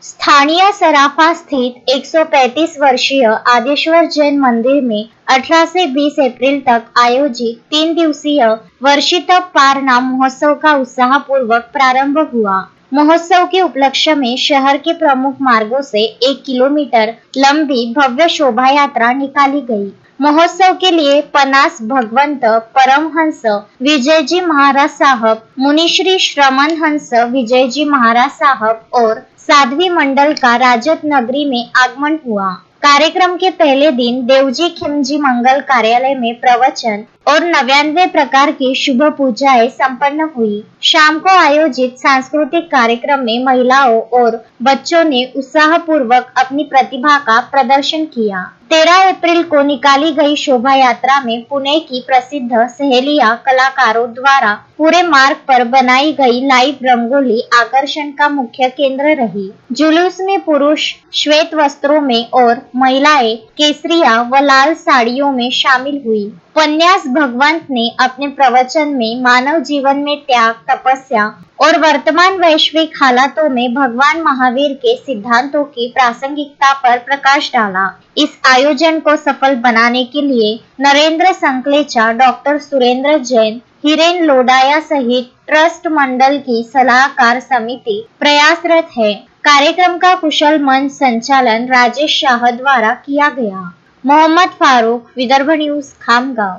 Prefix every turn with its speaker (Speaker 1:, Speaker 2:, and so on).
Speaker 1: स्थानीय सराफा स्थित 135 वर्षीय आदेश्वर जैन मंदिर में 18 से 20 अप्रैल तक आयोजित 3 दिवसीय वर्षितप पारनाम महोत्सव का उत्साहपूर्वक प्रारंभ हुआ। महोत्सव के उपलक्ष्य में शहर के प्रमुख मार्गों से 1 किलोमीटर लंबी भव्य शोभा यात्रा निकाली गई। महोत्सव के लिए पनास भगवंत परमहंस विजयजी महाराज साहब, मुनिश्री श्रमण हंस विजयजी महाराज साहब और साध्वी मंडल का राजत नगरी में आगमन हुआ। कार्यक्रम के पहले दिन देवजी खिमजी मंगल कार्यालय में प्रवचन और 99 प्रकार की शुभ पूजाएं संपन्न हुई। शाम को आयोजित सांस्कृतिक कार्यक्रम में महिलाओं और बच्चों ने उत्साहपूर्वक अपनी प्रतिभा का प्रदर्शन किया। 13 अप्रैल को निकाली गई शोभा यात्रा में पुणे की प्रसिद्ध सहेलिया कलाकारों द्वारा पूरे मार्ग पर बनाई गई लाइव रंगोली आकर्षण का मुख्य केंद्र रही। जुलूस में पुरुष श्वेत वस्त्रों में और महिलाएं केसरिया व लाल साड़ियों में शामिल हुई। उपन्यास भगवंत ने अपने प्रवचन में मानव जीवन में त्याग, तपस्या और वर्तमान वैश्विक हालातों में भगवान महावीर के सिद्धांतों की प्रासंगिकता पर प्रकाश डाला। इस आयोजन को सफल बनाने के लिए नरेंद्र संकलेचा, डॉक्टर सुरेंद्र जैन, हिरेन लोडाया सहित ट्रस्ट मंडल की सलाहकार समिति प्रयासरत है। कार्यक्रम का कुशल मंच संचालन राजेश शाह द्वारा किया गया। मोहम्मद फारूक, विदर्भ न्यूज, खामगांव।